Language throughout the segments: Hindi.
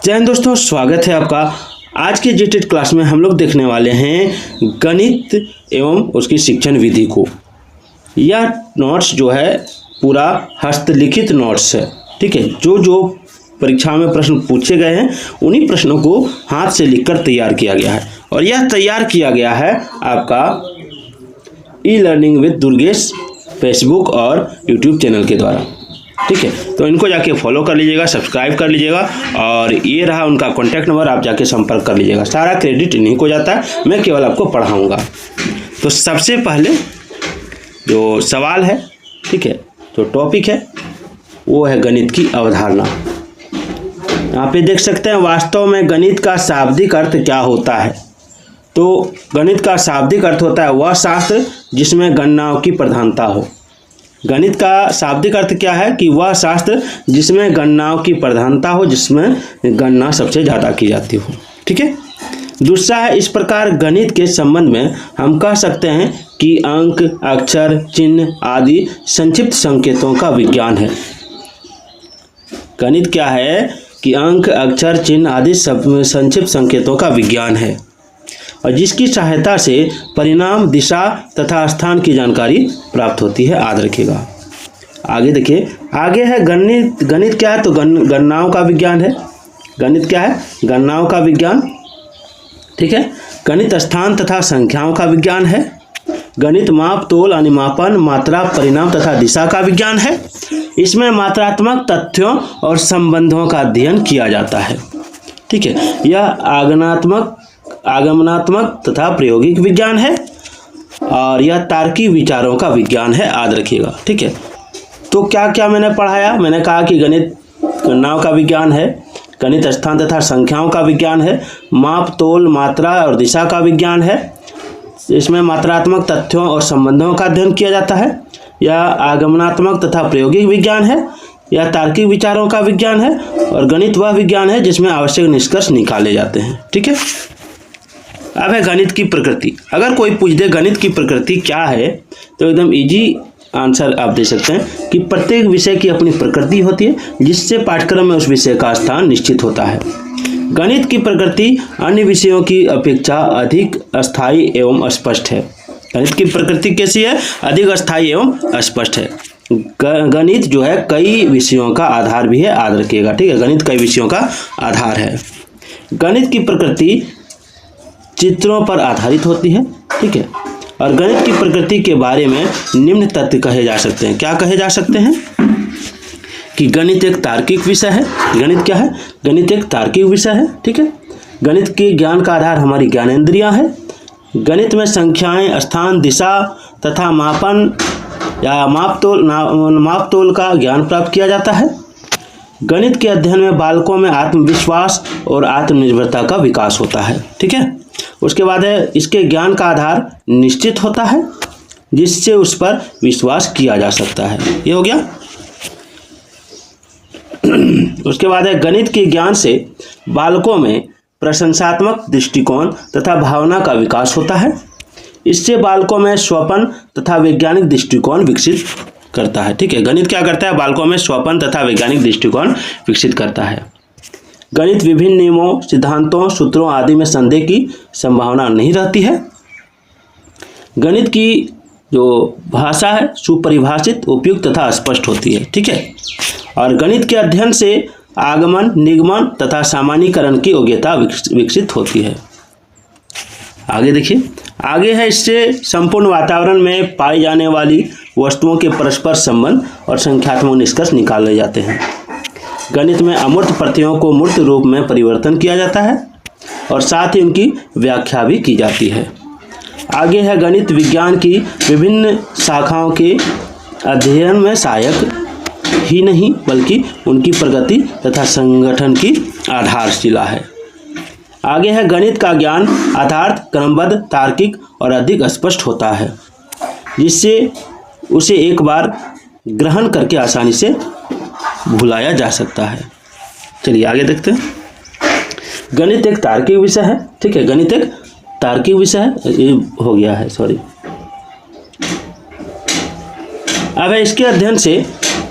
जय हिंद दोस्तों, स्वागत है आपका। आज के जीटेट क्लास में हम लोग देखने वाले हैं गणित एवं उसकी शिक्षण विधि को। यह नोट्स जो है पूरा हस्तलिखित नोट्स है, ठीक है। जो परीक्षा में प्रश्न पूछे गए हैं उन्हीं प्रश्नों को हाथ से लिखकर तैयार किया गया है और यह तैयार किया गया है आपका e learning with Durgesh Facebook और यूट्यूब चैनल के द्वारा, ठीक है। तो इनको जाके फॉलो कर लीजिएगा, सब्सक्राइब कर लीजिएगा और ये रहा उनका कॉन्टैक्ट नंबर, आप जाके संपर्क कर लीजिएगा। सारा क्रेडिट इन्हीं को जाता है, मैं केवल आपको पढ़ाऊँगा। तो सबसे पहले जो सवाल है, ठीक है, जो टॉपिक है वो है गणित की अवधारणा। यहाँ पे देख सकते हैं वास्तव में गणित का शाब्दिक अर्थ क्या होता है। तो गणित का शाब्दिक अर्थ होता है वह शास्त्र जिसमें गणनाओं की प्रधानता हो। गणित का शाब्दिक अर्थ क्या है कि वह शास्त्र जिसमें गणनाओं की प्रधानता हो, जिसमें गणना सबसे ज़्यादा की जाती हो, ठीक है। दूसरा है, इस प्रकार गणित के संबंध में हम कह सकते हैं कि अंक, अक्षर, चिन्ह आदि संक्षिप्त संकेतों का विज्ञान है। गणित क्या है कि अंक, अक्षर, चिन्ह आदि सब संक्षिप्त संकेतों का विज्ञान है और जिसकी सहायता से परिणाम, दिशा तथा स्थान की जानकारी प्राप्त होती है। याद रखिएगा। आगे देखिए, आगे है गणित। गणित क्या है? तो गणनाओं का विज्ञान है। गणित क्या है? गणनाओं का विज्ञान, ठीक है। गणित स्थान तथा संख्याओं का विज्ञान है। गणित माप, तोल, अनुमापन, मात्रा, परिणाम तथा दिशा का विज्ञान है। इसमें मात्रात्मक तथ्यों और संबंधों का अध्ययन किया जाता है, ठीक है। यह आगमनात्मक तथा प्रायोगिक विज्ञान है और यह तार्किक विचारों का विज्ञान है। याद रखिएगा, ठीक है। तो क्या क्या मैंने पढ़ाया? मैंने कहा कि गणित गणनाओं का विज्ञान है, गणित स्थान तथा संख्याओं का विज्ञान है, माप, तोल, मात्रा और दिशा का विज्ञान है। इसमें मात्रात्मक तथ्यों और संबंधों का अध्ययन किया जाता है। यह आगमनात्मक तथा प्रायोगिक विज्ञान है। यह तार्किक विचारों का विज्ञान है और गणित वह विज्ञान है जिसमें आवश्यक निष्कर्ष निकाले जाते हैं, ठीक है। अब है गणित की प्रकृति। अगर कोई पूछ दे गणित की प्रकृति क्या है तो एकदम इजी आंसर आप दे सकते हैं कि प्रत्येक विषय की अपनी प्रकृति होती है जिससे पाठ्यक्रम में उस विषय का स्थान निश्चित होता है। गणित की प्रकृति अन्य विषयों की अपेक्षा अधिक अस्थायी एवं स्पष्ट है। गणित की प्रकृति कैसी है? अधिक अस्थायी एवं स्पष्ट है। गणित जो है कई विषयों का आधार भी है। याद रखिएगा, ठीक है। गणित कई विषयों का आधार है। गणित की प्रकृति चित्रों पर आधारित होती है, ठीक है। और गणित की प्रकृति के बारे में निम्न तथ्य कहे जा सकते हैं। क्या कहे जा सकते हैं? कि गणित एक तार्किक विषय है। गणित क्या है? गणित एक तार्किक विषय है, ठीक है। गणित के ज्ञान का आधार हमारी ज्ञानेंद्रियां है। गणित में संख्याएं, स्थान, दिशा तथा मापन या माप तोल का ज्ञान प्राप्त किया जाता है। गणित के अध्ययन में बालकों में आत्मविश्वास और आत्मनिर्भरता का विकास होता है, ठीक है। उसके बाद है, इसके ज्ञान का आधार निश्चित होता है जिससे उस पर विश्वास किया जा सकता है। ये हो गया। उसके बाद है, गणित के ज्ञान से बालकों में प्रशंसात्मक दृष्टिकोण तथा भावना का विकास होता है। इससे बालकों में स्वपन तथा वैज्ञानिक दृष्टिकोण विकसित करता है, ठीक है। गणित क्या करता है? बालकों में स्वपन तथा वैज्ञानिक दृष्टिकोण विकसित करता है। गणित विभिन्न नियमों, सिद्धांतों, सूत्रों आदि में संदेह की संभावना नहीं रहती है। गणित की जो भाषा है सुपरिभाषित, उपयुक्त तथा स्पष्ट होती है, ठीक है। और गणित के अध्ययन से आगमन, निगमन तथा सामान्यीकरण की योग्यता विकसित होती है। आगे देखिए, आगे है, इससे संपूर्ण वातावरण में पाई जाने वाली वस्तुओं के परस्पर संबंध और संख्यात्मक निष्कर्ष निकाले जाते हैं। गणित में अमूर्त प्रत्ययों को मूर्त रूप में परिवर्तन किया जाता है और साथ ही उनकी व्याख्या भी की जाती है। आगे है, गणित विज्ञान की विभिन्न शाखाओं के अध्ययन में सहायक ही नहीं बल्कि उनकी प्रगति तथा संगठन की आधारशिला है। आगे है, गणित का ज्ञान अर्थात क्रमबद्ध, तार्किक और अधिक स्पष्ट होता है जिससे उसे एक बार ग्रहण करके आसानी से भुलाया जा सकता है। चलिए आगे देखते हैं। गणित एक तार्किक विषय है, ठीक है। गणित एक तार्किक विषय है, ये हो गया है, सॉरी। अब इसके अध्ययन से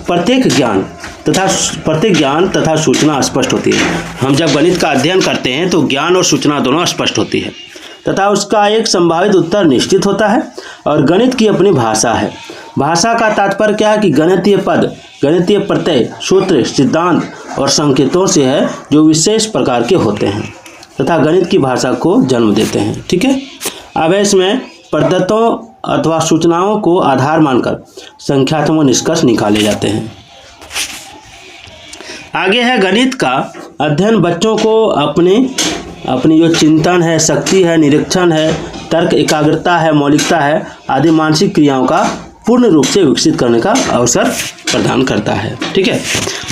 प्रत्येक ज्ञान तथा प्रत्येक ज्ञान तथा सूचना स्पष्ट होती है। हम जब गणित का अध्ययन करते हैं तो ज्ञान और सूचना दोनों स्पष्ट होती है तथा उसका एक संभावित उत्तर निश्चित होता है। और गणित की अपनी भाषा है। भाषा का तात्पर्य क्या है कि गणितीय पद, गणितीय प्रत्यय, सूत्र, सिद्धांत और संकेतों से है जो विशेष प्रकार के होते हैं तथा गणित की भाषा को जन्म देते हैं। ठीक है। अब इसमें पद्धतों अथवा सूचनाओं को आधार मानकर संख्यात्मक निष्कर्ष निकाले जाते हैं। आगे है गणित का अध्ययन बच्चों को अपनी जो चिंतन है, शक्ति है, निरीक्षण है, तर्क एकाग्रता है, मौलिकता है आदि मानसिक क्रियाओं का पूर्ण रूप से विकसित करने का अवसर प्रदान करता है। ठीक है।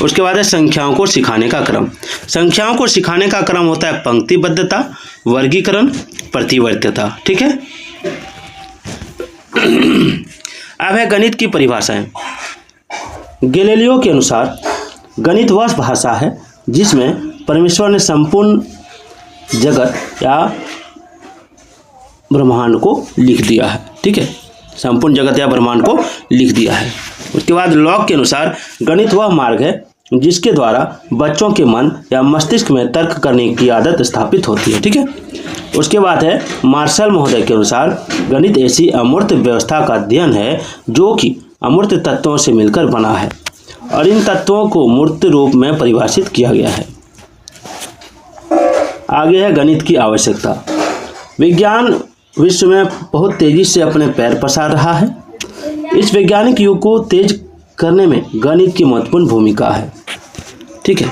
उसके बाद है संख्याओं को सिखाने का क्रम। संख्याओं को सिखाने का क्रम होता है पंक्तिबद्धता, वर्गीकरण, प्रतिवर्त्यता। ठीक है। अब है गणित की परिभाषाएं। गैलीलियो के अनुसार गणित वह भाषा है जिसमें परमेश्वर ने संपूर्ण जगत या ब्रह्मांड को लिख दिया है। ठीक है। संपूर्ण जगत या ब्रह्मांड को लिख दिया है। उसके बाद लॉक के अनुसार गणित वह मार्ग है जिसके द्वारा बच्चों के मन या मस्तिष्क में तर्क करने की आदत स्थापित होती है। ठीक है। उसके बाद है मार्शल महोदय के अनुसार गणित ऐसी अमूर्त व्यवस्था का अध्ययन है जो कि अमूर्त तत्वों से मिलकर बना है और इन तत्वों को मूर्त रूप में परिभाषित किया गया है। आगे है गणित की आवश्यकता। विज्ञान विश्व में बहुत तेजी से अपने पैर पसार रहा है। इस वैज्ञानिक युग को तेज करने में गणित की महत्वपूर्ण भूमिका है। ठीक है।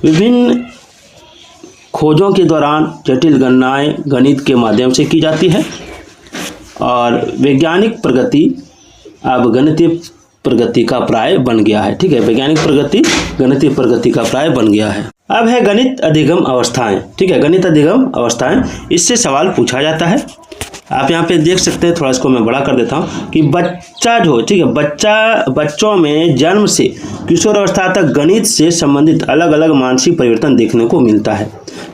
विभिन्न खोजों के दौरान जटिल गणनाएं गणित के माध्यम से की जाती है और वैज्ञानिक प्रगति अब गणितीय प्रगति का प्राय बन गया है। ठीक है। वैज्ञानिक प्रगति गणितीय प्रगति का प्राय बन गया है। अब है गणित अधिगम अवस्थाएं। ठीक है। गणित अधिगम अवस्थाएं, इससे सवाल पूछा जाता है। आप यहाँ पे देख सकते हैं, थोड़ा इसको मैं बड़ा कर देता हूँ कि बच्चा जो, ठीक है, बच्चों में जन्म से किशोर अवस्था तक गणित से संबंधित अलग अलग मानसिक परिवर्तन देखने को मिलता है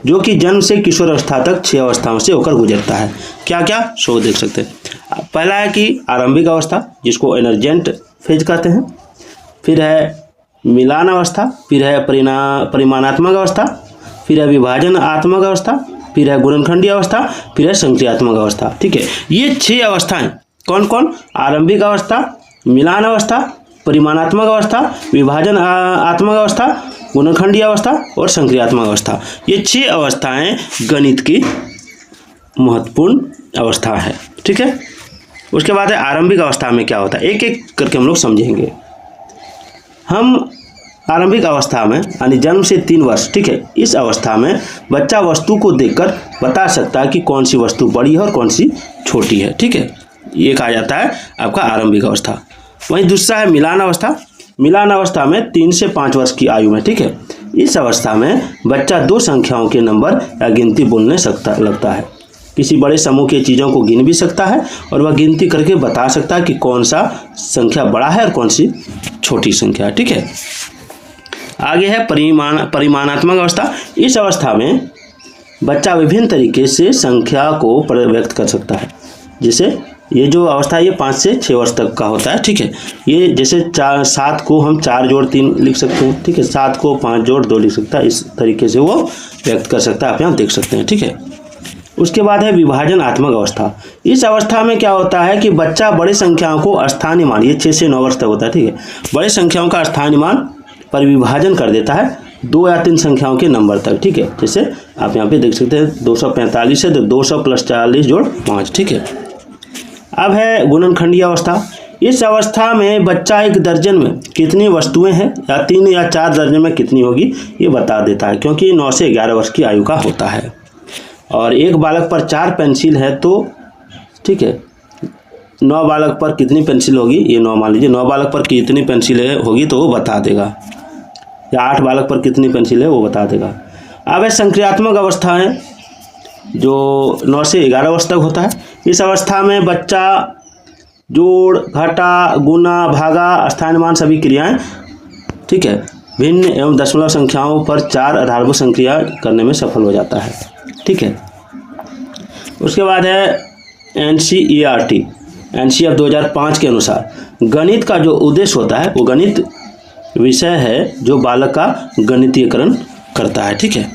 जो कि जन्म से किशोर अवस्था तक 6 अवस्थाओं से होकर गुजरता है। क्या क्या सो देख सकते हैं। पहला है कि आरंभिक अवस्था जिसको एमर्जेंट फेज कहते हैं, फिर है मिलान अवस्था, फिर है परिमाणात्मक अवस्था, फिर है विभाजनात्मक अवस्था, फिर है गुणनखंडीय अवस्था, फिर है संक्रियात्मक अवस्था। ठीक है। ये 6 अवस्थाएं कौन कौन? आरंभिक अवस्था, मिलान अवस्था, परिमाणात्मक अवस्था, विभाजनात्मक अवस्था, गुणनखंडीय अवस्था और संक्रियात्मक अवस्था। ये 6 अवस्थाएं गणित की महत्वपूर्ण अवस्था है। ठीक है। उसके बाद है आरंभिक अवस्था में क्या होता है, एक एक करके हम लोग समझेंगे। हम आरंभिक अवस्था में यानी जन्म से 3 वर्ष, ठीक है, इस अवस्था में बच्चा वस्तु को देखकर बता सकता है कि कौन सी वस्तु बड़ी है और कौन सी छोटी है। ठीक है। ये कहा जाता है आपका आरंभिक अवस्था। वहीं दूसरा है मिलान अवस्था। मिलान अवस्था में 3 से 5 वर्ष की आयु में, ठीक है, इस अवस्था में बच्चा 2 संख्याओं के नंबर या गिनती बोलने लगता है। किसी बड़े समूह की चीज़ों को गिन भी सकता है और वह गिनती करके बता सकता है कि कौन सा संख्या बड़ा है और कौन सी छोटी संख्या है। ठीक है। आगे है परिमाणात्मक अवस्था। इस अवस्था में बच्चा विभिन्न तरीके से संख्या को व्यक्त कर सकता है। जैसे ये जो अवस्था है ये 5 से 6 वर्ष तक का होता है। ठीक है। ये जैसे 7 को हम 4 जोड़ 3 लिख सकते हैं। ठीक है। 7 को 5 जोड़ 2 लिख सकता है। इस तरीके से वो व्यक्त कर सकता है। आप यहाँ देख सकते हैं। ठीक है। उसके बाद है विभाजनात्मक अवस्था। इस अवस्था में क्या होता है कि बच्चा बड़ी संख्याओं को स्थानीय मान, ये 6 से 9 वर्ष तक होता है, ठीक है, बड़ी संख्याओं का स्थानीय मान पर विभाजन कर देता है 2 या 3 संख्याओं के नंबर तक। ठीक है। जैसे आप यहाँ पे देख सकते हैं 245 है तो 200 + 40 जोड़ 5। ठीक है। अब है गुणनखंडीय अवस्था। इस अवस्था में बच्चा एक दर्जन में कितनी वस्तुएं हैं या 3 या 4 दर्जन में कितनी होगी ये बता देता है, क्योंकि 9 से 11 वर्ष की आयु का होता है। और एक बालक पर 4 पेंसिल है तो, ठीक है, 9 बालक पर कितनी पेंसिल होगी ये 9 मान लीजिए, 9 बालक पर कितनी पेंसिल होगी तो वो बता देगा, या 8 बालक पर कितनी पेंसिल है वो बता देगा। अब है संक्रियात्मक अवस्थाएं जो 9 से 11 वर्ष तक होता है। इस अवस्था में बच्चा जोड़, घटा, गुना, भागा, स्थानीयमान सभी क्रियाएं, ठीक है, भिन्न एवं दशमलव संख्याओं पर 4 आधारभूत संक्रिया करने में सफल हो जाता है। ठीक है। उसके बाद है NCERT 2005 के अनुसार गणित का जो उद्देश्य होता है वो गणित विषय है जो बालक का गणितीयकरण करता है। ठीक है,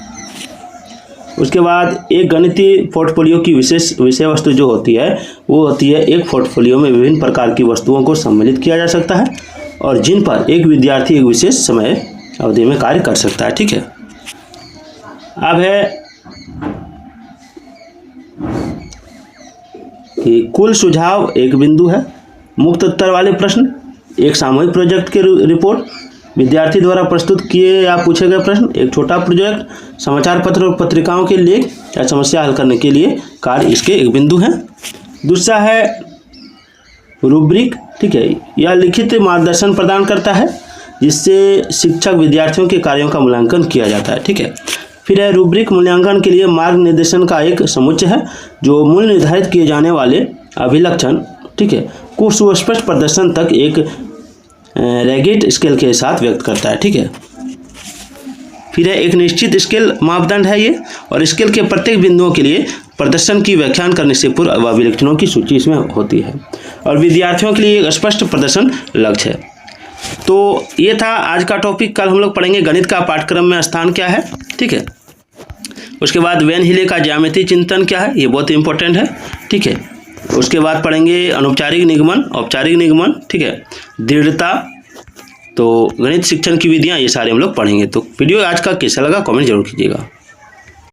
उसके बाद एक गणितीय पोर्टफोलियो की विशेष विषय वस्तु जो होती है वो होती है, एक पोर्टफोलियो में विभिन्न प्रकार की वस्तुओं को सम्मिलित किया जा सकता है और जिन पर एक विद्यार्थी एक विशेष समय अवधि में कार्य कर सकता है। ठीक है, अब है कि कुल सुझाव एक बिंदु है, मुक्त उत्तर वाले प्रश्न, एक सामूहिक प्रोजेक्ट की रिपोर्ट, विद्यार्थी द्वारा प्रस्तुत किए या पूछे गए प्रश्न, एक छोटा प्रोजेक्ट, समाचार पत्र और पत्रिकाओं के लेख या समस्या हल करने के लिए कार्य, इसके एक बिंदु हैं। दूसरा है रूब्रिक। ठीक है, यह लिखित मार्गदर्शन प्रदान करता है जिससे शिक्षक विद्यार्थियों के कार्यों का मूल्यांकन किया जाता है। ठीक है, फिर है रूब्रिक मूल्यांकन के लिए मार्ग निर्देशन का एक समुच्चय है जो मूल निर्धारित किए जाने वाले अभिलक्षण, ठीक है, को सुस्पष्ट प्रदर्शन तक एक रैगेट स्केल के साथ व्यक्त करता है। ठीक है, फिर है एक निश्चित स्केल मापदंड है ये, और स्केल के प्रत्येक बिंदुओं के लिए प्रदर्शन की व्याख्यान करने से पूर्व अभिलक्षणों की सूची इसमें होती है और विद्यार्थियों के लिए एक स्पष्ट प्रदर्शन लक्ष्य है। तो ये था आज का टॉपिक। कल हम लोग पढ़ेंगे गणित का पाठ्यक्रम में स्थान क्या है। ठीक है, उसके बाद वेन हिले का ज्यामितीय चिंतन क्या है, ये बहुत इंपॉर्टेंट है। ठीक है, उसके बाद पढ़ेंगे अनौपचारिक निगमन, औपचारिक निगमन, ठीक है, दृढ़ता, तो गणित शिक्षण की विधियाँ, ये सारे हम लोग पढ़ेंगे। तो वीडियो आज का कैसा लगा कमेंट जरूर कीजिएगा।